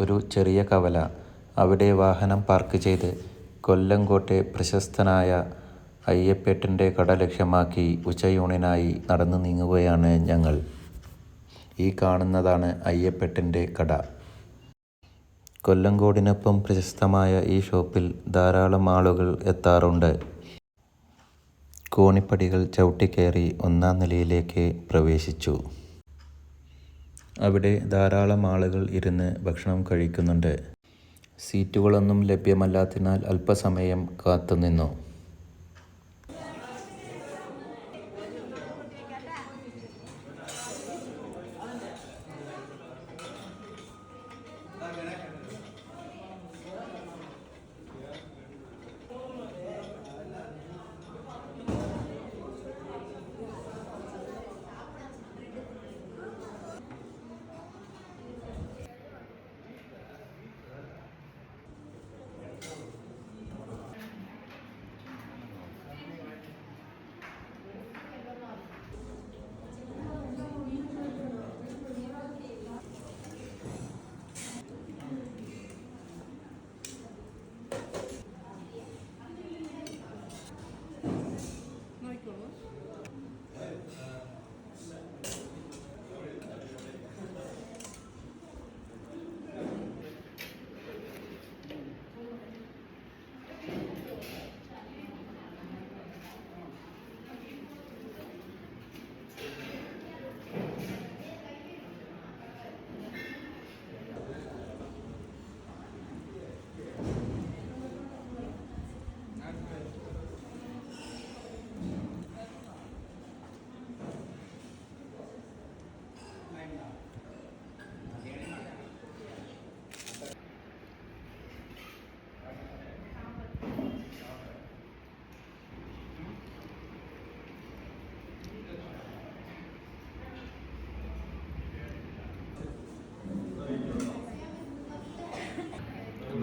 ഒരു ചെറിയ കവല. അവിടെ വാഹനം പാർക്ക് ചെയ്ത് കൊല്ലങ്കോട്ടെ പ്രശസ്തനായ അയ്യപ്പേട്ടൻ്റെ കട ലക്ഷ്യമാക്കി ഉച്ചയൂണിനായി നടന്നു നീങ്ങുകയാണ് ഞങ്ങൾ. ഈ കാണുന്നതാണ് അയ്യപ്പേട്ടൻ്റെ കട. കൊല്ലങ്കോടിനൊപ്പം പ്രശസ്തമായ ഈ ഷോപ്പിൽ ധാരാളം ആളുകൾ എത്താറുണ്ട്. കോണിപ്പടികൾ ചവിട്ടിക്കയറി 1-ാം നിലയിലേക്ക് പ്രവേശിച്ചു. അവിടെ ധാരാളം ആളുകൾ ഇരുന്ന് ഭക്ഷണം കഴിക്കുന്നുണ്ട്. സീറ്റുകളൊന്നും ലഭ്യമല്ലാത്തതിനാൽ അല്പസമയം കാത്തുനിന്നു.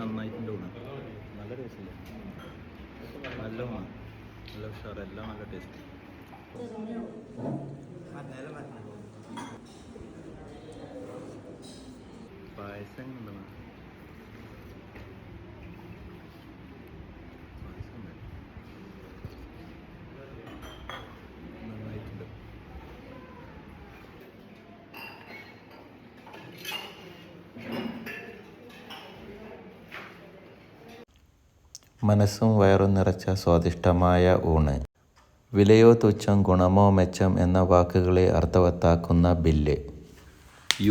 നന്നായിട്ടുണ്ട്. നല്ല ടേസ്റ്റ്, നല്ല ഉഷാർ, എല്ലാം നല്ല ടേസ്റ്റ്. പായസം ഉണ്ടോ? നന്നായിട്ടുണ്ട്. മനസ്സും വയറും നിറച്ച സ്വാദിഷ്ടമായ ഊണ്. വിലയോ തുച്ഛം, ഗുണമോ മെച്ചം എന്ന വാക്കുകളെ അർത്ഥവത്താക്കുന്ന ബില്ല്.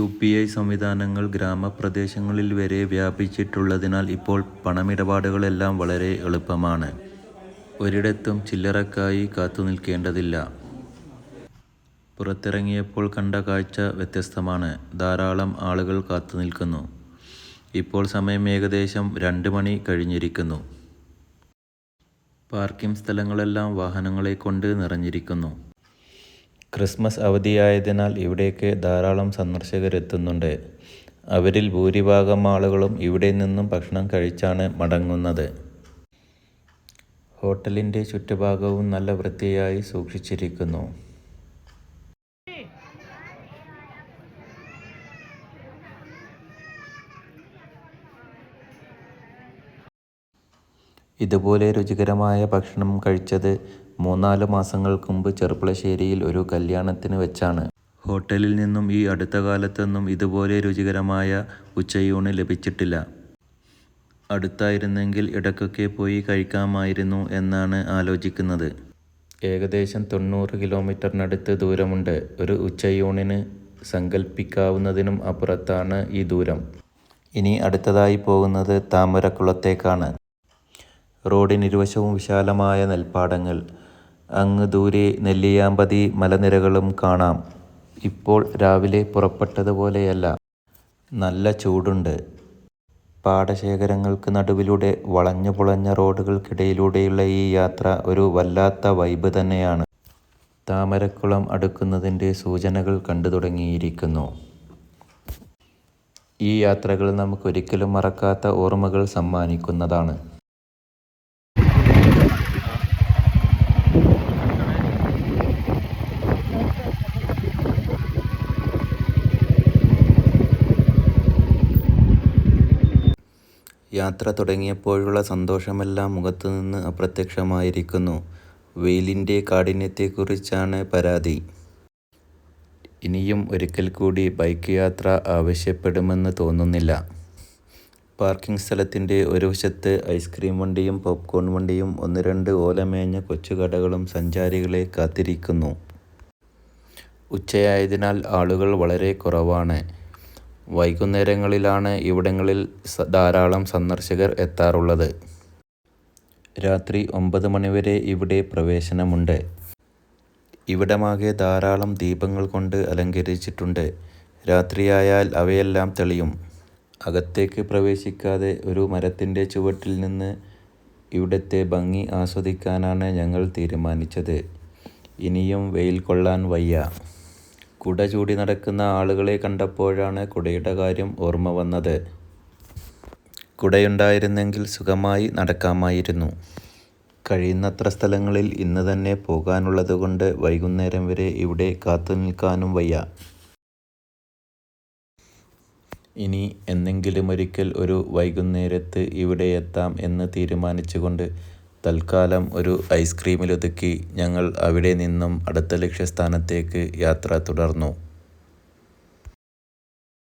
UPI സംവിധാനങ്ങൾ ഗ്രാമപ്രദേശങ്ങളിൽ വരെ വ്യാപിച്ചിട്ടുള്ളതിനാൽ ഇപ്പോൾ പണമിടപാടുകളെല്ലാം വളരെ എളുപ്പമാണ്. ഒരിടത്തും ചില്ലറക്കായി കാത്തുനിൽക്കേണ്ടതില്ല. പുറത്തിറങ്ങിയപ്പോൾ കണ്ട കാഴ്ച വ്യത്യസ്തമാണ്. ധാരാളം ആളുകൾ കാത്തുനിൽക്കുന്നു. ഇപ്പോൾ സമയം ഏകദേശം 2 മണി കഴിഞ്ഞിരിക്കുന്നു. പാർക്കിംഗ് സ്ഥലങ്ങളെല്ലാം വാഹനങ്ങളെ കൊണ്ട് നിറഞ്ഞിരിക്കുന്നു. ക്രിസ്മസ് അവധിയായതിനാൽ ഇവിടേക്ക് ധാരാളം സന്ദർശകരെത്തുന്നുണ്ട്. അവരിൽ ഭൂരിഭാഗം ആളുകളും ഇവിടെ നിന്നും ഭക്ഷണം കഴിച്ചാണ് മടങ്ങുന്നത്. ഹോട്ടലിൻ്റെ ചുറ്റുഭാഗവും നല്ല വൃത്തിയായി സൂക്ഷിച്ചിരിക്കുന്നു. ഇതുപോലെ രുചികരമായ ഭക്ഷണം കഴിച്ചത് 3-4 മാസങ്ങൾക്ക് മുമ്പ് ചെർപ്പുളശ്ശേരിയിൽ ഒരു കല്യാണത്തിന് വെച്ചാണ്. ഹോട്ടലിൽ നിന്നും ഈ അടുത്ത കാലത്തൊന്നും ഇതുപോലെ രുചികരമായ ഉച്ചയൂണ് ലഭിച്ചിട്ടില്ല. അടുത്തായിരുന്നെങ്കിൽ ഇടയ്ക്കൊക്കെ പോയി കഴിക്കാമായിരുന്നു എന്നാണ് ആലോചിക്കുന്നത്. ഏകദേശം 90 കിലോമീറ്ററിനടുത്ത് ദൂരമുണ്ട്. ഒരു ഉച്ചയൂണിന് സങ്കല്പിക്കാവുന്നതിനും അപ്പുറത്താണ് ഈ ദൂരം. ഇനി അടുത്തതായി പോകുന്നത് താമരക്കുളത്തേക്കാണ്. റോഡിനിരുവശവും വിശാലമായ നെൽപ്പാടങ്ങൾ. അങ്ങ് ദൂരെ നെല്ലിയാമ്പതി മലനിരകളും കാണാം. ഇപ്പോൾ രാവിലെ പുറപ്പെട്ടതുപോലെയല്ല, നല്ല ചൂടുണ്ട്. പാടശേഖരങ്ങൾക്ക് നടുവിലൂടെ വളഞ്ഞു പുളഞ്ഞ റോഡുകൾക്കിടയിലൂടെയുള്ള ഈ യാത്ര ഒരു വല്ലാത്ത വൈബ് തന്നെയാണ്. താമരക്കുളം അടുക്കുന്നതിൻ്റെ സൂചനകൾ കണ്ടു തുടങ്ങിയിരിക്കുന്നു. ഈ യാത്രകൾ നമുക്കൊരിക്കലും മറക്കാത്ത ഓർമ്മകൾ സമ്മാനിക്കുന്നതാണ്. യാത്ര തുടങ്ങിയപ്പോഴുള്ള സന്തോഷമെല്ലാം മുഖത്തുനിന്ന് അപ്രത്യക്ഷമായിരിക്കുന്നു. വെയിലിൻ്റെ കാഠിന്യത്തെക്കുറിച്ചാണ് പരാതി. ഇനിയും ഒരിക്കൽ കൂടി ബൈക്ക് യാത്ര ആവശ്യപ്പെടുമെന്ന് തോന്നുന്നില്ല. പാർക്കിംഗ് സ്ഥലത്തിൻ്റെ ഒരു വശത്ത് ഐസ്ക്രീം വണ്ടിയും പോപ്കോൺ വണ്ടിയും 1-2 ഓലമേഞ്ഞ കൊച്ചുകടകളും സഞ്ചാരികളെ കാത്തിരിക്കുന്നു. ഉച്ചയായതിനാൽ ആളുകൾ വളരെ കുറവാണ്. വൈകുന്നേരങ്ങളിലാണ് ഇവിടങ്ങളിൽ ധാരാളം സന്ദർശകർ എത്താറുള്ളത്. രാത്രി 9 മണിവരെ ഇവിടെ പ്രവേശനമുണ്ട്. ഇവിടമാകെ ധാരാളം ദീപങ്ങൾ കൊണ്ട് അലങ്കരിച്ചിട്ടുണ്ട്. രാത്രിയായാൽ അവയെല്ലാം തെളിയും. അകത്തേക്ക് പ്രവേശിക്കാതെ ഒരു മരത്തിൻ്റെ ചുവട്ടിൽ നിന്ന് ഇവിടുത്തെ ഭംഗി ആസ്വദിക്കാനാണ് ഞങ്ങൾ തീരുമാനിച്ചത്. ഇനിയും വെയിൽ കൊള്ളാൻ വയ്യ. കുട ചൂടി നടക്കുന്ന ആളുകളെ കണ്ടപ്പോഴാണ് കുടയുടെ കാര്യം ഓർമ്മ വന്നത്. കുടയുണ്ടായിരുന്നെങ്കിൽ സുഖമായി നടക്കാമായിരുന്നു. കഴിയുന്നത്ര സ്ഥലങ്ങളിൽ ഇന്ന് തന്നെ പോകാനുള്ളതുകൊണ്ട് വൈകുന്നേരം വരെ ഇവിടെ കാത്തുനിൽക്കാനും വയ്യ. ഇനി എന്നെങ്കിലുമൊരിക്കൽ ഒരു വൈകുന്നേരത്ത് ഇവിടെ എത്താം എന്ന് തീരുമാനിച്ചുകൊണ്ട് തൽക്കാലം ഒരു ഐസ്ക്രീമിലൊതുക്കി ഞങ്ങൾ അവിടെ നിന്നും അടുത്ത ലക്ഷ്യസ്ഥാനത്തേക്ക് യാത്ര തുടർന്നു.